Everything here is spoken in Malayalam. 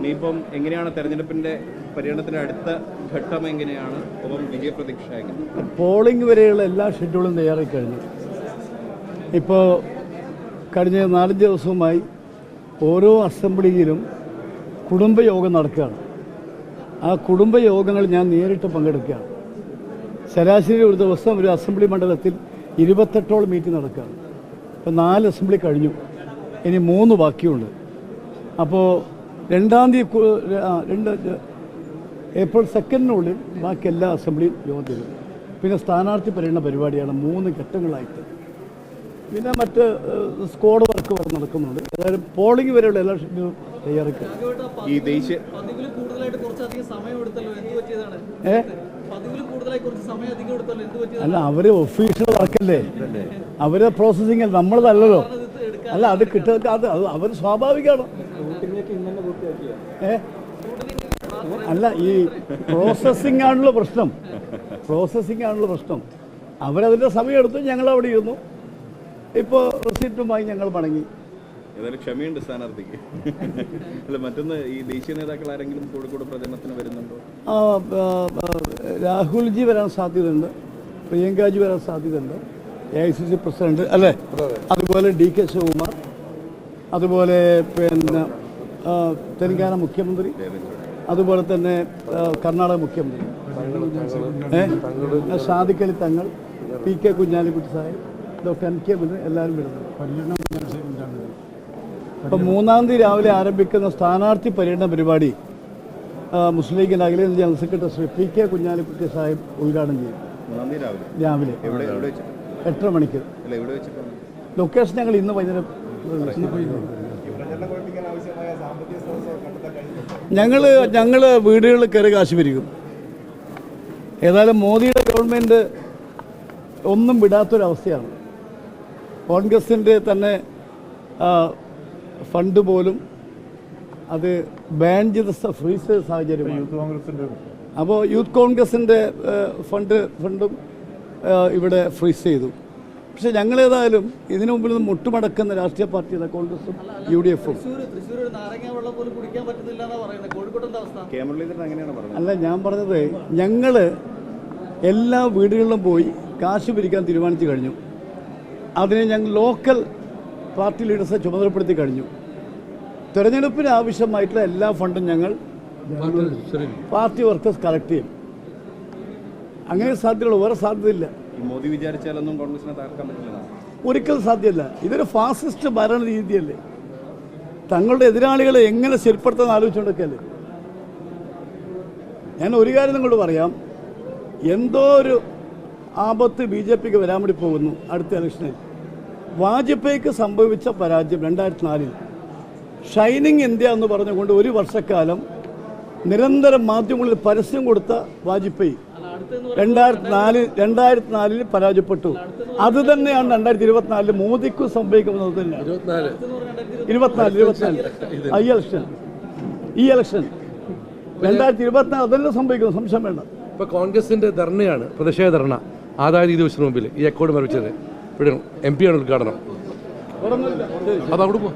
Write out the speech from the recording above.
ഇനിയിപ്പം എങ്ങനെയാണ് തെരഞ്ഞെടുപ്പിൻ്റെ പര്യടനത്തിൻ്റെ അടുത്ത ഘട്ടം എങ്ങനെയാണ്? ഒപ്പം വിജയപ്രതീക്ഷ എങ്ങനെ? പോളിംഗ് വരെയുള്ള എല്ലാ ഷെഡ്യൂളും തയ്യാറായി കഴിഞ്ഞു. ഇപ്പോൾ കഴിഞ്ഞ 4 ദിവസവുമായി ഓരോ അസംബ്ലിയിലും കുടുംബയോഗം നടക്കുകയാണ്. ആ കുടുംബയോഗങ്ങൾ ഞാൻ നേരിട്ട് പങ്കെടുക്കുകയാണ്. ശരാശരി ഒരു ദിവസം ഒരു അസംബ്ലി മണ്ഡലത്തിൽ 28ഓളം മീറ്റിംഗ് നടക്കുകയാണ്. ഇപ്പോൾ 4 അസംബ്ലി കഴിഞ്ഞു, ഇനി 3 ബാക്കിയുണ്ട്. അപ്പോൾ 2-ാം തീയതി ഏപ്രിൽ 2-നുള്ളിൽ ബാക്കി എല്ലാ അസംബ്ലിയും യോഗം തരും. പിന്നെ സ്ഥാനാർത്ഥി പര്യടന പരിപാടിയാണ് 3 ഘട്ടങ്ങളായിട്ട്. പിന്നെ മറ്റ് സ്ക്വാഡ് വർക്ക് വരെ നടക്കുന്നുണ്ട്. ഏതായാലും പോളിംഗ് വരെയുള്ള എല്ലാ ഷെഡ്യൂളും തയ്യാറാക്കുക. ഈ ദേശീയ അല്ല, അവർ ഒഫീഷ്യൽ വർക്കല്ലേ, അവരെ പ്രോസസ്സിങ് നമ്മളതല്ലല്ലോ. അല്ല, അത് കിട്ടുക അത് അവർ സ്വാഭാവികമാണ്. അല്ല, ഈ പ്രോസസ്സിംഗ് ആണല്ലോ പ്രശ്നം. അവരതിൻ്റെ സമയമെടുത്തു, ഞങ്ങളവിടെ ഇരുന്നു. ഇപ്പോൾ റെസിപ്റ്റുമായി ഞങ്ങൾ മടങ്ങി. ഏതായാലും ക്ഷമയുണ്ട് സ്ഥാനാർത്ഥിക്ക്. അല്ല, മറ്റൊന്ന്, ഈ ദേശീയ നേതാക്കൾ ആരെങ്കിലും കോഴിക്കോട് പ്രചരണത്തിന് വരുന്നുണ്ടോ? രാഹുൽജി വരാൻ സാധ്യതയുണ്ട്, പ്രിയങ്കാജി വരാൻ സാധ്യതയുണ്ട്, AICC പ്രസിഡന്റ് അല്ലേ, അതുപോലെ DK ശിവകുമാർ, അതുപോലെ പിന്നെ തെലങ്കാന മുഖ്യമന്ത്രി, അതുപോലെ തന്നെ കർണാടക മുഖ്യമന്ത്രി സാദിഖ് അലി തങ്ങൾ, PK Kunhalikutty Sahib, doctor MK മുന്നിൽ എല്ലാവരും വരുന്നു. അപ്പം 3-ാം തീയതി രാവിലെ ആരംഭിക്കുന്ന സ്ഥാനാർത്ഥി പര്യടന പരിപാടി മുസ്ലിം ലീഗിൻ്റെ അഖിലേന്ത്യാ general secretary Shri PK Kunhalikutty Sahib ഉദ്ഘാടനം ചെയ്യും. 3-ാം തീയതി രാവിലെ 8:30 മണിക്ക്. ലൊക്കേഷൻ ഞങ്ങൾ ഇന്ന് വൈകുന്നേരം ഞങ്ങൾ വീടുകളിൽ കയറി കാശ് പിരിക്കും. ഏതായാലും മോദിയുടെ ഗവൺമെൻറ് ഒന്നും വിടാത്തൊരവസ്ഥയാണ്. കോൺഗ്രസിൻ്റെ തന്നെ ഫണ്ട് പോലും അത് ബാൻ ചെയ്ത ഫ്രീസ് ചെയ്ത സാഹചര്യമാണ്. അപ്പോൾ യൂത്ത് കോൺഗ്രസിൻ്റെ ഫണ്ടും ഇവിടെ ഫ്രീസ് ചെയ്തു. പക്ഷെ ഞങ്ങളേതായാലും ഇതിനു മുമ്പിൽ നിന്ന് മുട്ടുമടക്കുന്ന രാഷ്ട്രീയ പാർട്ടിയാണ് കോൺഗ്രസും UDF-ഉം. അല്ല, ഞാൻ പറഞ്ഞത് ഞങ്ങൾ എല്ലാ വീടുകളിലും പോയി കാശ് പിരിക്കാൻ തീരുമാനിച്ചു കഴിഞ്ഞു. അതിനെ ഞങ്ങൾ ലോക്കൽ പാർട്ടി ലീഡേഴ്സെ ചുമതലപ്പെടുത്തി കഴിഞ്ഞു. തെരഞ്ഞെടുപ്പിന് ആവശ്യമായിട്ടുള്ള എല്ലാ ഫണ്ടും ഞങ്ങൾ പാർട്ടി വർക്കേഴ്സ് കളക്ട് ചെയ്യും. അങ്ങനെ സാധ്യതയുള്ളൂ, വേറെ സാധ്യതയില്ല. മോദി വിചാരിച്ചാലൊന്നും കോൺഗ്രസിനെ തകർക്കാൻ പറ്റില്ല, ഒരിക്കലും സാധ്യമല്ല. ഇതൊരു ഫാസിസ്റ്റ് ഭരണ രീതിയല്ലേ. തങ്ങളുടെ എതിരാളികളെ എങ്ങനെ ശരിപ്പെടുത്താൻ ആലോചിച്ചുകൊണ്ടൊക്കെയല്ലേ. ഞാൻ ഒരു കാര്യം നിങ്ങളോട് പറയാം, എന്തോ ഒരു ആപത്ത് BJPക്ക് വരാൻ വേണ്ടി പോകുന്നു അടുത്ത ഇലക്ഷനിൽ. വാജ്പേയിക്ക് സംഭവിച്ച പരാജയം 2004-ൽ ഷൈനിങ് ഇന്ത്യ എന്ന് പറഞ്ഞുകൊണ്ട് 1 വർഷക്കാലം നിരന്തരം മാധ്യമങ്ങളിൽ പരസ്യം കൊടുത്ത വാജ്പേയി 2004-ൽ പരാജയപ്പെട്ടു. അത് തന്നെയാണ് 2024-ൽ മോദിക്കും സംഭവിക്കുന്നത് തന്നെ. 24 ഈ ഇലക്ഷൻ 2024 അതന്നെ സംഭവിക്കുന്നു, സംശയം വേണ്ട. ഇപ്പോൾ കോൺഗ്രസിൻ്റെ ധർണയാണ്, പ്രതിഷേധ ധർണ ആദായ നികുതി ഓഫീസിന് മുമ്പിൽ ഈ അക്കൗണ്ട് മറിച്ചത്. ഇവിടെ MP ആണ് ഉദ്ഘാടനം. അതവിടെ പോകും.